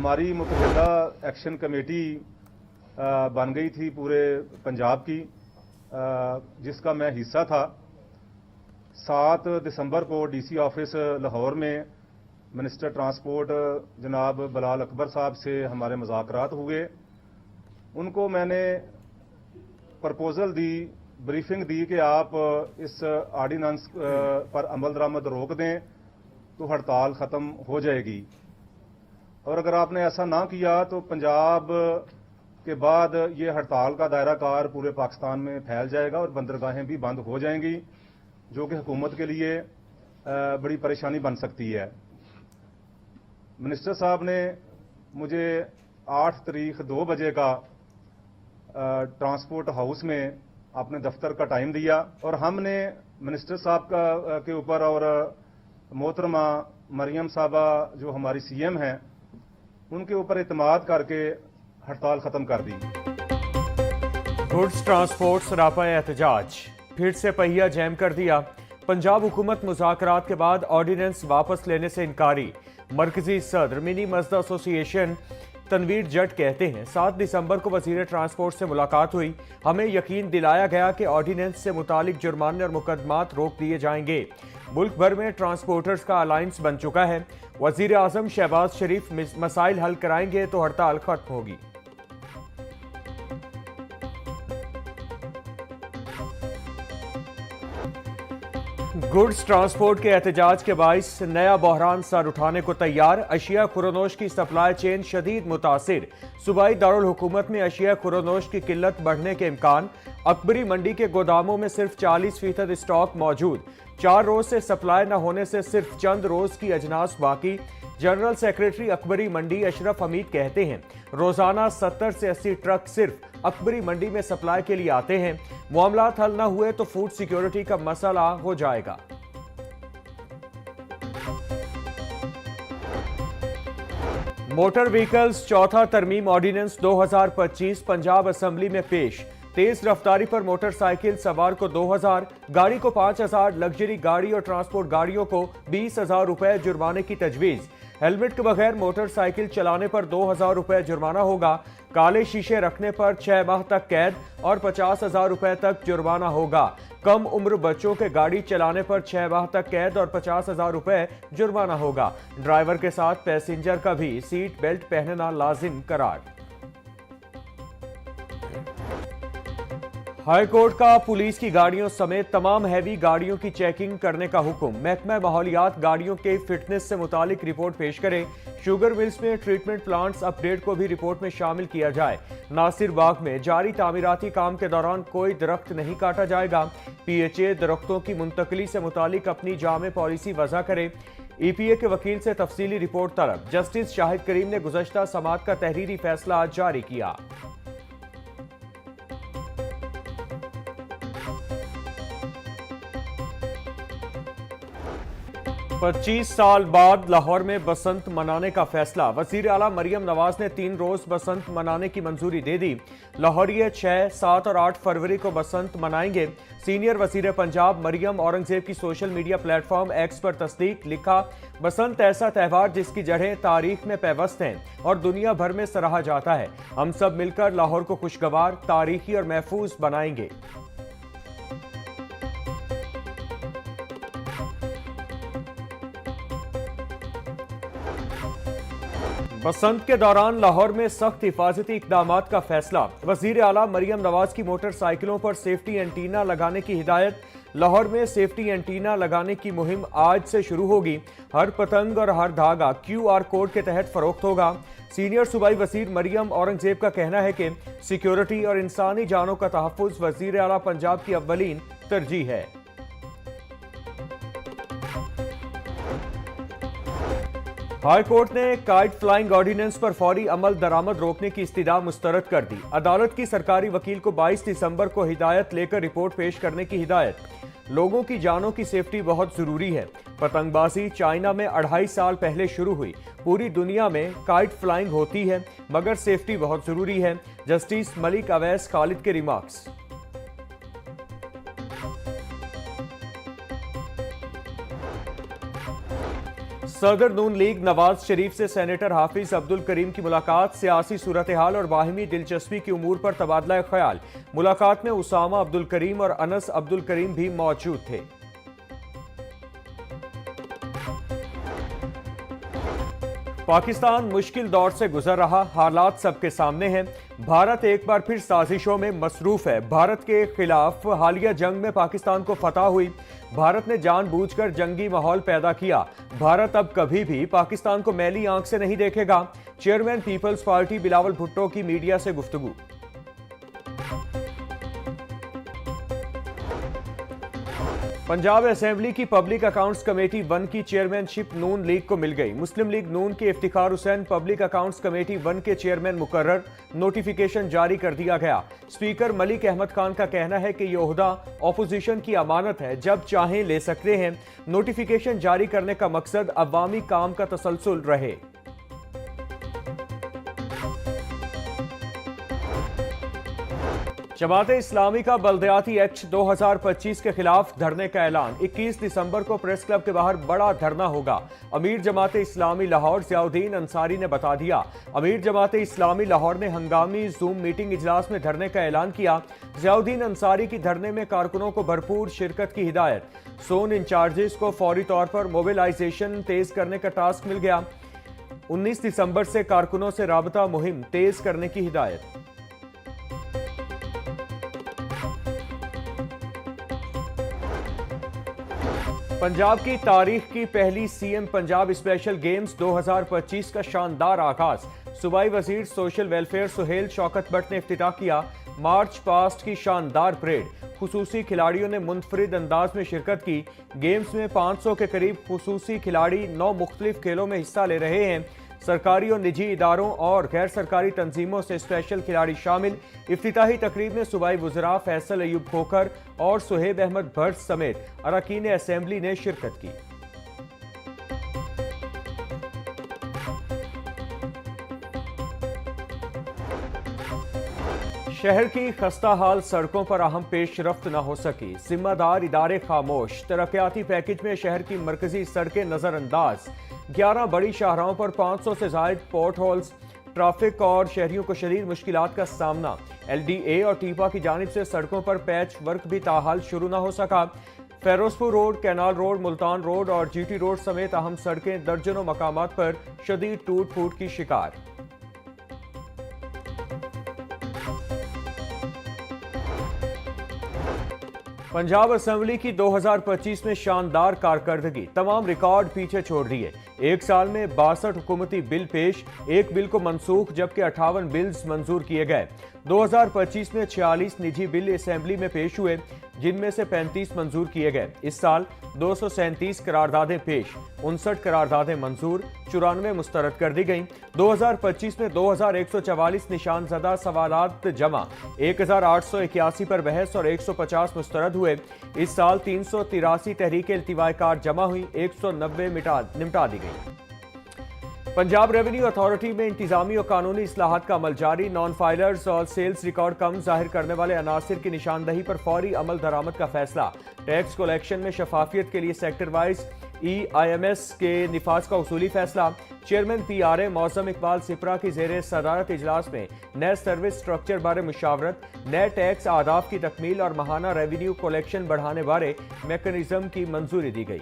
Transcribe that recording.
हमारी मुतहदा action committee बन गई थी पूरे पंजाब की, जिसका मैं हिस्सा था। 7 दिसंबर को डीसी ऑफिस लाहौर में मिनिस्टर ट्रांसपोर्ट जनाब बिलाल अकबर साहब से हमारे मुज़ाकरात हुए। उनको मैंने प्रपोजल दी, ब्रीफिंग दी कि आप इस ऑर्डिनेंस पर अमल दरामद रोक दें तो हड़ताल ख़त्म हो जाएगी, और अगर आपने ऐसा ना किया तो पंजाब के बाद ये हड़ताल का दायरा कार पूरे पाकिस्तान में फैल जाएगा और बंदरगाहें भी बंद हो जाएंगी, जो कि हुकूमत के लिए बड़ी परेशानी बन सकती है। मिनिस्टर साहब ने मुझे 8 तारीख 2 बजे का ट्रांसपोर्ट हाउस में अपने दफ्तर का टाइम दिया, और हमने मिनिस्टर साहब के ऊपर और मोहतरमा मरियम साहबा जो हमारी सीएम हैं उनके ऊपर इत्मीनान करके हड़ताल खत्म कर दी। गुड्स ट्रांसपोर्ट सरापा एहतजाज, फिर से पहिया जैम कर दिया। पंजाब हुकूमत मुज़ाकरात के बाद ऑर्डिनेंस वापस लेने से इनकारी। मरकजी सदर मिनी मजदा एसोसिएशन तनवीर जट कहते हैं 7 दिसंबर को वजीर ट्रांसपोर्ट से मुलाकात हुई। हमें यकीन दिलाया गया कि ऑर्डिनेंस से मुतालिक जुर्माने और मुकदमात रोक दिए जाएंगे। मुल्क भर में ट्रांसपोर्टर्स का अलायंस बन चुका है। वजीर आजम शहबाज शरीफ मसाइल हल कराएंगे तो हड़ताल खत्म होगी। गुड्स ट्रांसपोर्ट के एहतजाज के बाइस नया बहरान सर उठाने को तैयार। अशिया खुरोनोश की सप्लाई चेन शदीद मुतासिर। सूबाई दारुल हुकूमत में अशिया खुरोनोश की किल्लत बढ़ने के इम्कान। अकबरी मंडी के गोदामों में सिर्फ 40% स्टॉक मौजूद। 4 रोज से सप्लाई न होने से सिर्फ चंद रोज की अजनास बाकी। जनरल सेक्रेटरी अकबरी मंडी अशरफ हमीद कहते हैं रोजाना 70 से 80 ट्रक सिर्फ अकबरी मंडी में सप्लाई के लिए आते हैं। मामलात हल न हुए तो फूड सिक्योरिटी का मसला हो जाएगा। मोटर व्हीकल्स चौथा तरमीम ऑर्डिनेंस 2025 पंजाब असेंबली में पेश। तेज रफ्तारी पर मोटरसाइकिल सवार को 2000, गाड़ी को 5000, लग्जरी गाड़ी और ट्रांसपोर्ट गाड़ियों को 20,000 रुपए जुर्माने की तजवीज। हेलमेट के बगैर मोटरसाइकिल चलाने पर 2000 रुपए जुर्माना होगा। काले शीशे रखने पर 6 माह तक कैद और 50,000 रुपए तक जुर्माना होगा। कम उम्र बच्चों के गाड़ी चलाने पर 6 माह तक कैद और 50,000 रुपए जुर्माना होगा। ड्राइवर के साथ पैसेंजर का भी सीट बेल्ट पहनना लाजिम करार। हाई कोर्ट का पुलिस की गाड़ियों समेत तमाम हैवी गाड़ियों की चेकिंग करने का हुक्म। महकमा माहौलियात गाड़ियों के फिटनेस से मुतालिक रिपोर्ट पेश करे। शुगर मिल्स में ट्रीटमेंट प्लांट्स अपडेट को भी रिपोर्ट में शामिल किया जाए। नासिर बाग में जारी तामीराती काम के दौरान कोई दरख्त नहीं काटा जाएगा। PHA दरख्तों की मुंतकली से मुतालिक अपनी जामे पॉलिसी वजह करे। EPA के वकील से तफसीली रिपोर्ट तलब। जस्टिस शाहिद करीम ने गुज़श्ता समात का तहरीरी फैसला आज जारी किया। 25 साल बाद लाहौर में बसंत मनाने का फैसला। वजीर आला मरियम नवाज ने 3 रोज बसंत मनाने की मंजूरी दे दी। लाहौरिये 6, 7 और 8 फरवरी को बसंत मनाएंगे। सीनियर वजीर पंजाब मरियम औरंगजेब की सोशल मीडिया प्लेटफॉर्म एक्स पर तस्दीक। लिखा, बसंत ऐसा त्यौहार जिसकी जड़ें तारीख में पैवस्त हैं और दुनिया भर में सराहा जाता है। हम सब मिलकर लाहौर को खुशगवार, तारीखी और महफूज बनाएंगे। बसंत के दौरान लाहौर में सख्त हिफाजती इकदामात का फैसला। वजीर आला मरियम नवाज की मोटरसाइकिलों पर सेफ्टी एंटीना लगाने की हिदायत। लाहौर में सेफ्टी एंटीना लगाने की मुहिम आज से शुरू होगी। हर पतंग और हर धागा QR कोड के तहत फरोख्त होगा। सीनियर सूबाई वजीर मरियम औरंगजेब का कहना है कि सिक्योरिटी और इंसानी जानों का तहफ़्फ़ुज़ वजीर आला पंजाब की अव्वलीन तरजीह है। हाई कोर्ट ने काइट फ्लाइंग ऑर्डिनेंस पर फौरी अमल दरामद रोकने की इस्तिदा मुस्तरद कर दी। अदालत की सरकारी वकील को 22 दिसंबर को हिदायत लेकर रिपोर्ट पेश करने की हिदायत। लोगों की जानों की सेफ्टी बहुत जरूरी है। पतंगबाजी चाइना में 2.5 साल पहले शुरू हुई। पूरी दुनिया में काइट फ्लाइंग होती है मगर सेफ्टी बहुत जरूरी है। जस्टिस मलिक अवैस खालिद के रिमार्क्स। सदर नून लीग नवाज शरीफ से सेनेटर हाफिज अब्दुल करीम की मुलाकात, सियासी सूरत हाल और बाहिमी दिलचस्पी की उमूर पर तबादला ख्याल। मुलाकात में उसामा अब्दुल करीम और अनस अब्दुल करीम भी मौजूद थे। पाकिस्तान मुश्किल दौर से गुजर रहा, हालात सबके सामने हैं। भारत एक बार फिर साजिशों में मसरूफ है। भारत के खिलाफ हालिया जंग में पाकिस्तान को फतह हुई। भारत ने जानबूझकर जंगी माहौल पैदा किया। भारत अब कभी भी पाकिस्तान को मैली आंख से नहीं देखेगा। चेयरमैन पीपल्स पार्टी बिलावल भुट्टो की मीडिया से गुफ्तगू। पंजाब असेंबली की पब्लिक अकाउंट्स कमेटी 1 की चेयरमैनशिप नून लीग को मिल गई। मुस्लिम लीग नून के Iftikhar Hussain public accounts committee 1 के चेयरमैन मुकर्रर, नोटिफिकेशन जारी कर दिया गया। स्पीकर मलिक अहमद खान का कहना है कि यह ओहदा ऑपोजिशन की अमानत है, जब चाहें ले सकते हैं। नोटिफिकेशन जारी करने का मकसद अवामी काम का तसलसल रहे। जमाते इस्लामी का बल्दियाती एक्ट 2025 के खिलाफ धरने का ऐलान। 21 दिसंबर को प्रेस क्लब के बाहर बड़ा धरना होगा। अमीर जमाते इस्लामी लाहौर ज़ियाउद्दीन अंसारी ने बता दिया। अमीर जमाते इस्लामी लाहौर ने हंगामी जूम मीटिंग इजलास में धरने का ऐलान किया। ज़ियाउद्दीन अंसारी की धरने में कारकुनों को भरपूर शिरकत की हिदायत। जोन इंचार्जेस को फौरी तौर पर मोबिलाइजेशन तेज करने का टास्क मिल गया। 19 दिसंबर से कारकुनों से राबता मुहिम तेज करने की हिदायत। पंजाब की तारीख की पहली सीएम पंजाब स्पेशल गेम्स 2025 का शानदार आगाज। सूबाई वजीर सोशल वेलफेयर सुहेल शौकत भट्ट ने इफ्तिताह किया। मार्च पास्ट की शानदार परेड। खुसूसी खिलाड़ियों ने मुनफरिद अंदाज में शिरकत की। गेम्स में 500 के करीब खुसूसी खिलाड़ी 9 मुख्तलिफ खेलों में हिस्सा ले रहे हैं। सरकारी और निजी इदारों और गैर सरकारी तंजीमों से स्पेशल खिलाड़ी शामिल। इफ्तिताही तकरीब में सूबाई वज़रा फैसल अयूब खोखर और सुहेब अहमद भट्ट समेत अरकान असेंबली ने शिरकत की। शहर की खस्ता हाल सड़कों पर अहम पेशरफ्त न हो सकी। जिम्मेदार इदारे खामोश। तरक्याती पैकेज में शहर की मरकजी सड़कें नजरअंदाज। 11 बड़ी शाहराहों पर 500 से जायद पोर्ट होल्स। ट्रैफिक और शहरियों को शदीद मुश्किलात का सामना। LDA और टीपा की जानिब से सड़कों पर पैच वर्क भी ताहाल शुरू न हो सका। Ferozepur road, canal road, Multan road और GT रोड समेत अहम सड़कें दर्जनों मकामात पर शदीद टूट फूट की शिकार। पंजाब असेंबली की 2025 में शानदार कारकर्दगी। तमाम रिकॉर्ड पीछे छोड़ दिए। एक साल में 62 हुकूमती बिल पेश, एक बिल को मनसूख जबकि 58 बिल्स मंजूर किए गए। 2025 में 46 निजी बिल असेंबली में पेश हुए, जिनमें से 35 मंजूर किए गए। इस साल 237 करारदादें पेश, 59 करारदादें मंजूर, 94 मुस्तरद कर दी गईं। 2025 में 2144 निशानजदा सवालात जमा, 1881 पर बहस और 150 मुस्तरद हुए। इस साल 383 तहरीक इल्तिवाकार जमा हुई, 190 निपटा दी गई। पंजाब रेवेन्यू अथॉरिटी में इंतजामी और कानूनी इस्लाहात का अमल जारी। नॉन फाइलर्स और सेल्स रिकॉर्ड कम जाहिर करने वाले अनासिर की निशानदही पर फौरी अमल दरामद का फैसला। टैक्स कलेक्शन में शफाफियत के लिए सेक्टर वाइज EIMS के निफाज का उसूली फैसला। चेयरमैन PRA मौसम इकबाल सिपरा की जेर सदारत इजलास में नए सर्विस स्ट्रक्चर बारे मुशावरत, नए टैक्स आदाफ की तकमील और माहाना रेवेन्यू कलेक्शन बढ़ाने बारे मैकेनिज्म की मंजूरी दी गई।